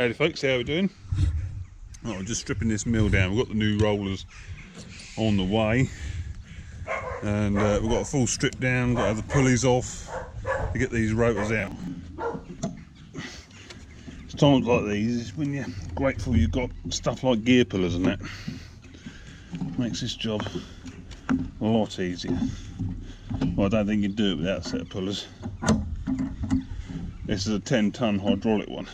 Howdy folks, how we doing? Oh, we're just stripping this mill down. We've got the new rollers on the way, and we've got a full strip down. Got to have the pulleys off to get these rotors out. It's times like these when you're grateful you've got stuff like gear pullers and that. Makes this job a lot easier. Well, I don't think you can do it without a set of pullers. This is a 10-ton hydraulic one.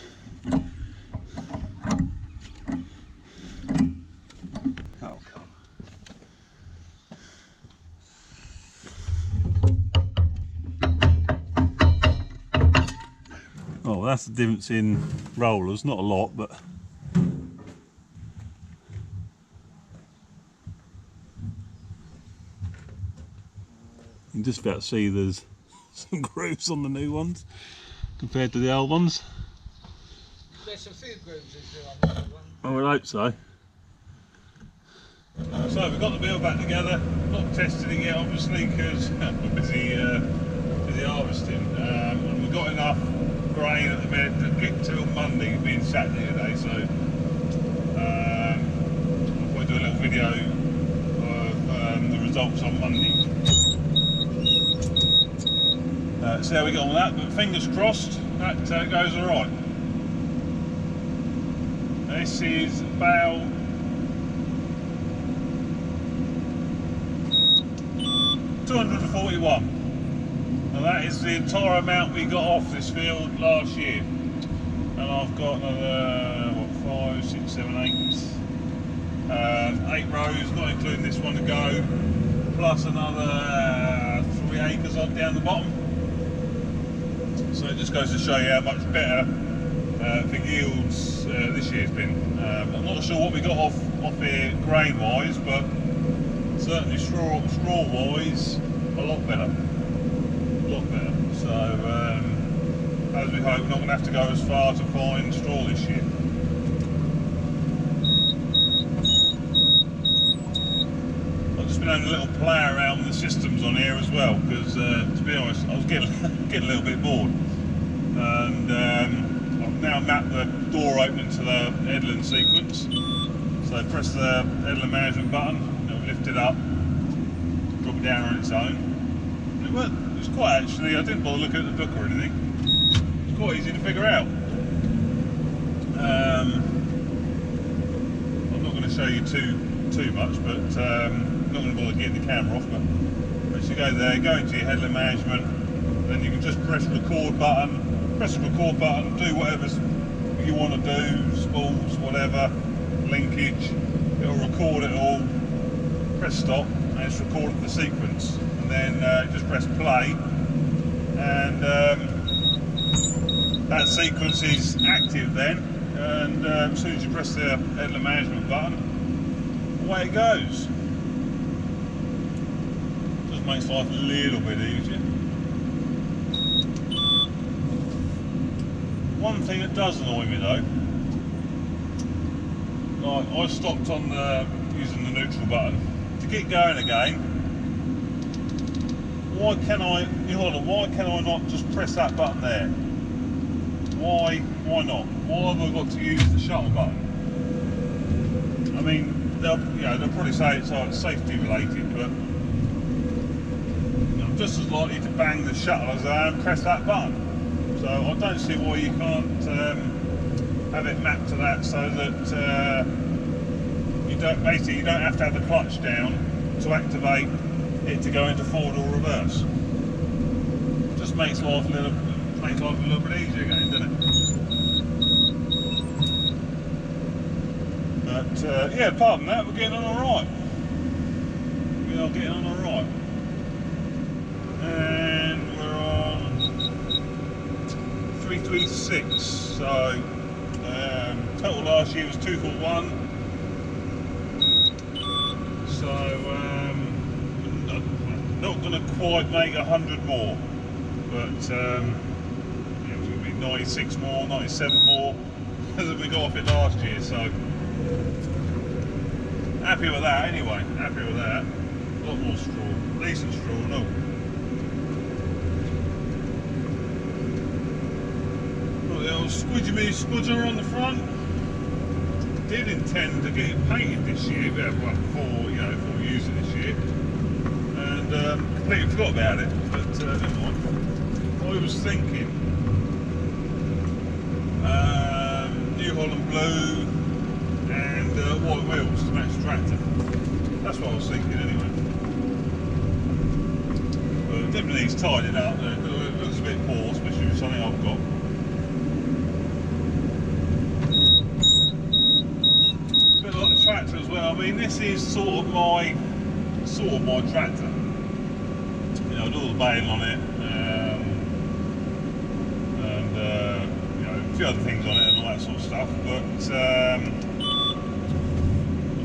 Oh, come on. Oh, that's the difference in rollers. Not a lot, but you can just about see there's some grooves on the new ones compared to the old ones. There's a few grooves on the new one. I would hope so. So we've got the mill back together. Not testing it yet, obviously, because we're busy harvesting. And we've got enough grain at the minute to get till Monday, being Saturday today. So I'll probably do a little video of the results on Monday. See how we get on with that. But fingers crossed that goes all right. This is about 241, and that is the entire amount we got off this field last year. And I've got another, what, 5, 6, 7, 8 rows, not including this one to go, plus another 3 acres on down the bottom. So it just goes to show you how much better the yields this year's been. I'm not sure what we got off here grain wise, but certainly straw wise a lot better. So as we hope, we're not going to have to go as far to find straw this year. I've just been having a little play around with the systems on here as well, because to be honest, I was getting a little bit bored. And I've now mapped the door opening to the headland sequence. So press the headland management button, it'll lift it up, drop it down on its own. It was quite actually, I didn't bother looking at the book or anything. It's quite easy to figure out. I'm not going to show you too much, but I'm not going to bother getting the camera off. But once you go there, go into your headland management, then you can just press the record button. Press the record button, do whatever you want to do, spools, whatever, linkage, it'll record it all, press stop, and it's recorded the sequence. And then just press play, and that sequence is active then, and as soon as you press the headland management button, away it goes. Just makes life a little bit easier. One thing that does annoy me though, like I stopped on using the neutral button to get going again. Why can I not just press that button there? Why not? Why have I got to use the shuttle button? I mean, they'll probably say it's safety related, but I'm just as likely to bang the shuttle as I am press that button. So I don't see why you can't have it mapped to that, so that you don't have to have the clutch down to activate it to go into forward or reverse. It just makes life a little bit easier again, doesn't it? But yeah, apart from that, we're getting on all right. We are getting on all right. And we're on 336, so total last year was 241, so not going to quite make 100 more, but yeah, it's going to be 96 more, 97 more than we got off it last year, so happy with that anyway, happy with that. A lot more straw, decent straw, no. little squidgy squidger on the front. Did intend to get it painted this year, well, before we use it this year, and completely forgot about it. But never mind. I was thinking New Holland blue and white wheels to match the tractor. That's what I was thinking anyway. But it definitely needs tidying up. It looks a bit poor, especially with something I've got. A bit like the tractor as well. I mean, this is sort of my tractor. You know, I do all the baling on it, and a few other things on it and all that sort of stuff. But I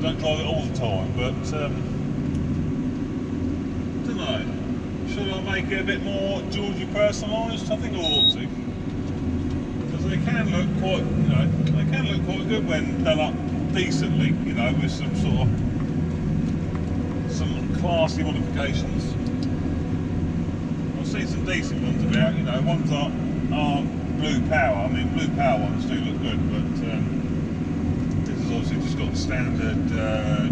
don't drive it all the time. But I don't know. Should I make it a bit more Georgie personalised? I think I ought to, because they can look quite, they can look quite good when done up decently, with some sort of classy modifications. I've seen some decent ones about, ones that aren't blue power. I mean, blue power ones do look good, but this has obviously just got the standard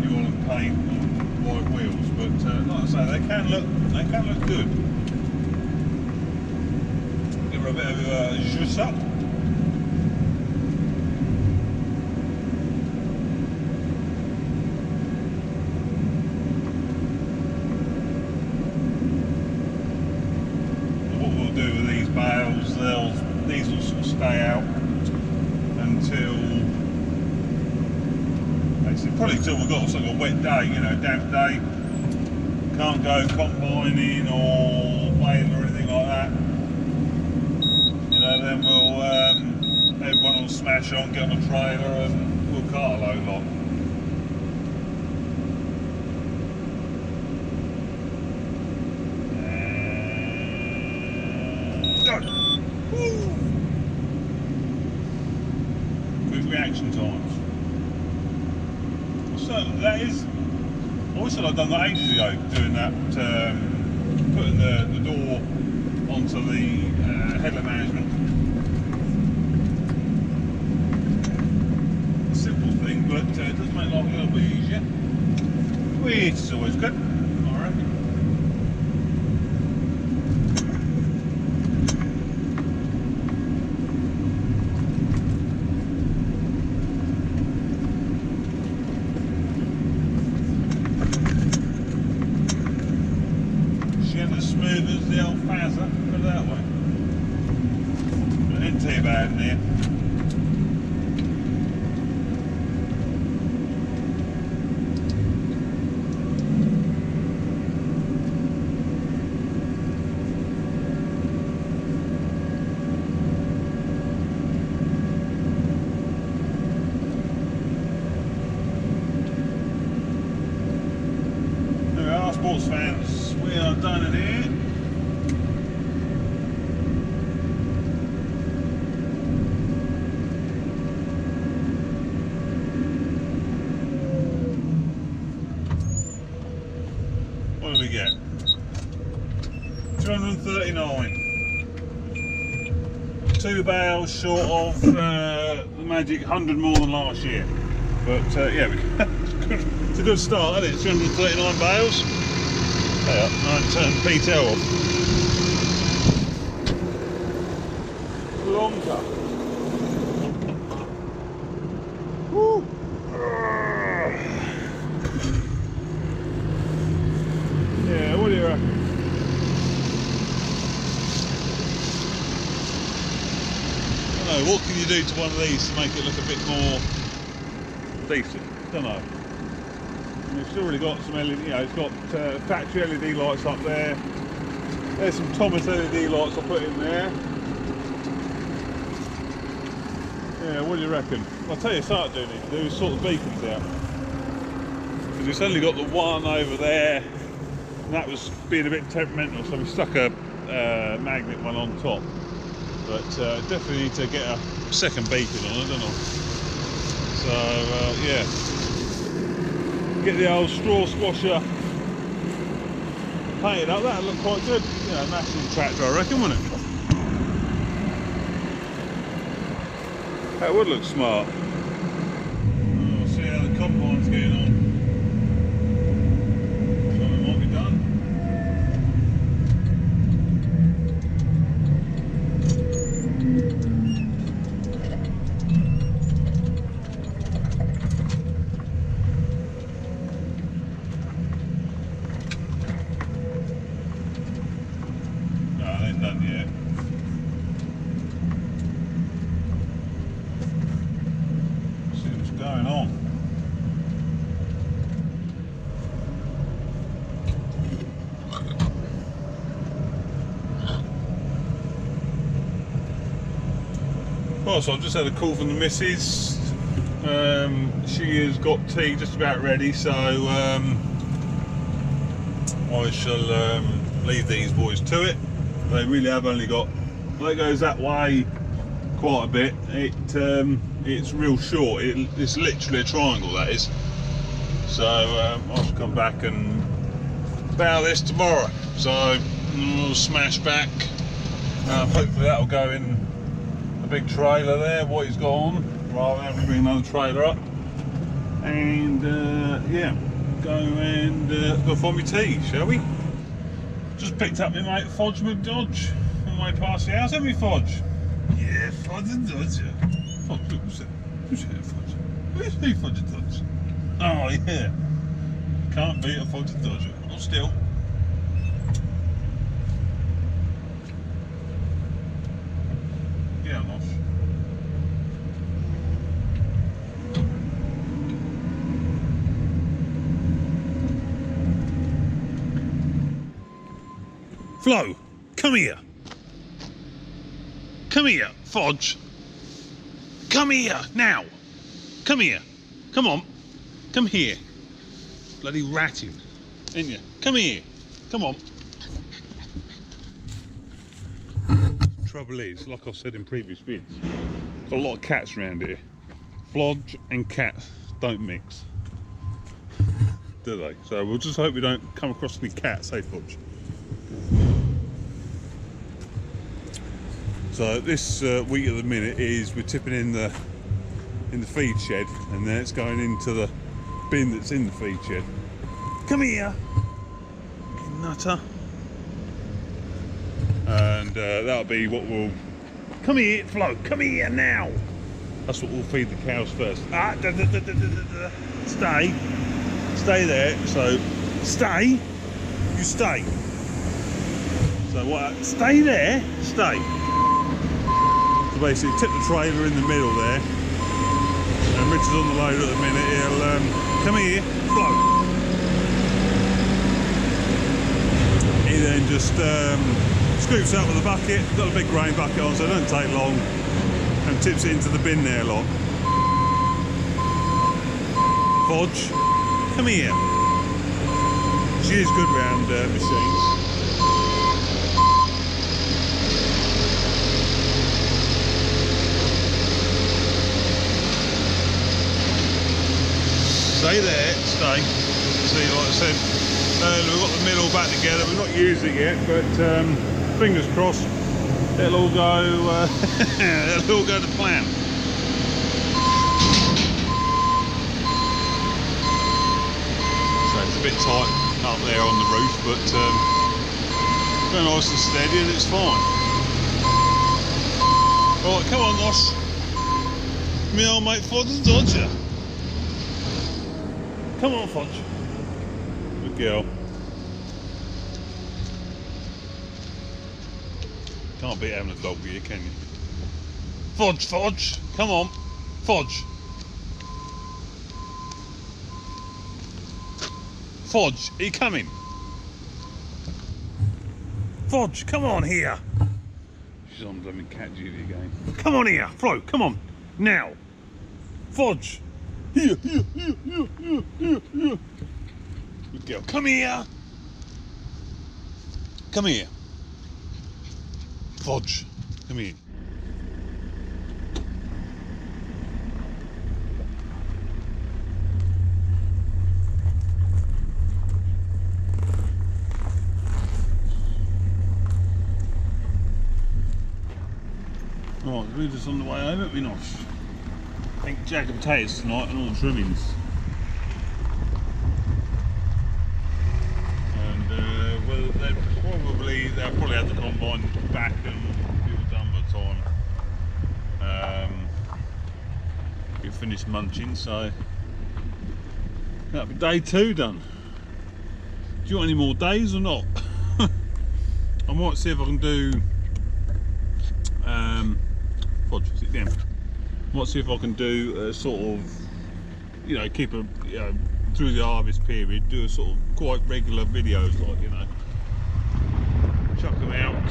New Holland paint on white wheels. But like I say, they can look good. Give her a bit of a zhuzh up. These will sort of stay out until basically probably until we've got sort of a wet day, damp day. Can't go combining or baling or anything like that. Then we'll everyone will smash on, get on a trailer, and we'll cart a load lot. Quick reaction times. So that is. I wish I'd done that ages ago. Doing that, putting the door onto the headlamp management. A simple thing, but it does make life a little bit easier, which is always good, I reckon. Smooth as the old Fazza, put it that way. But it ain't too bad in here. There we are, sports fans. We are done in here. What did we get? 239. 2 bales short of the magic 100 more than last year. But yeah, it's a good start, isn't it? 239 bales. Yeah, I turned P-tail off. Longer. Woo! Yeah, what do you reckon? I don't know, what can you do to one of these to make it look a bit more decent? I don't know. We've still really got some LED, it's got factory LED lights up there. There's some Thomas LED lights I put in there. Yeah, what do you reckon? I'll tell you something I do need to do is sort the beacons out. Because we've only got the one over there, and that was being a bit temperamental, so we stuck a magnet one on top. But definitely need to get a second beacon on it, don't I? So, yeah. Get the old straw squasher painted up, that'll look quite good. Matching the tractor, I reckon, wouldn't it? That would look smart. We'll see how the combine's getting on. So it might be done. No, it ain't done yet. Going on. Well, so I've just had a call from the missus. She has got tea just about ready, so I shall leave these boys to it. They really have only got, that goes that way quite a bit. It's real short. It's literally a triangle, that is. So I shall come back and bow this tomorrow. So we'll smash back. Hopefully that'll go in a big trailer there, what he's got on, rather than having to bring another trailer up. And yeah, go and go find me tea, shall we? Just picked up my mate Fodge McDodge on the way past the house, haven't we, Fodge? Yeah, Fodge and Dodge. Fodge, who's that? Who's that, Fodge? Where's he, Fodge and Dodge? Oh, yeah. Can't beat a Fodge and Dodger. Not still. Yeah, Nosh. Flo, come here. Come here, Fodge. Come here, now. Come here. Come on. Come here. Bloody ratting, ain't you? Come here. Come on. Trouble is, like I've said in previous vids, got a lot of cats around here. Fodge and cats don't mix, do they? So we'll just hope we don't come across any cats, hey Fodge? So this week at the minute is we're tipping in the feed shed, and then it's going into the bin that's in the feed shed. Come here, nutter. And that'll be what we'll. Come here, Flo. Come here now. That's what we'll feed the cows first. Ah, stay there. So stay. You stay. So what? Stay there. Stay. So basically, tip the trailer in the middle there. And Richard's on the loader at the minute. He'll come here, Flo. He then just scoops out with a bucket. Got a big grain bucket on, so it don't take long. And tips it into the bin there, lot. Fodge, come here. She is good round machines. Stay there, stay. See, like I said, we've got the middle back together. We've not used it yet, but fingers crossed, it'll all go. It'll all go to plan. So it's a bit tight up there on the roof, but very nice and steady, and it's fine. Right, come on, Nosh. Me old mate Fodge and Dodger. Come on, Fodge. Good girl. Can't beat having a dog here, can you? Fodge, Fodge. Come on. Fodge. Fodge, are you coming? Fodge, come on here. She's on blooming cat duty again. Come on here, Flo, come on. Now. Fodge. Here. Good girl. Come here. Come here. Fodge. Come here. Right, we're just on the way over, haven't we, Nosh? I think jack of potatoes tonight and all trimmings. And well, they'll probably have the combine back and be all done by the time you finish munching. So that'll be day 2 done. Do you want any more days or not? I might see if I can do. Sit down. Might see if I can do a sort of, you know, keep a, you know, through the harvest period, do a sort of quite regular videos, like, you know, chuck them out,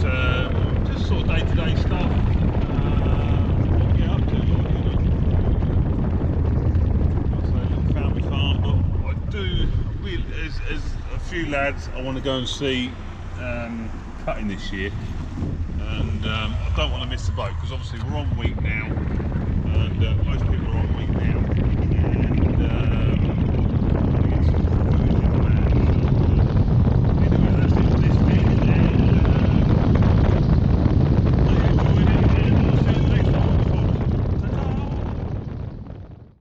just sort of day-to-day stuff. What we get up to, like, you know. I'll say a little family farm, but I do, really, as a few lads I want to go and see cutting this year. And I don't want to miss the boat because obviously we're on week now, and most people are on week now.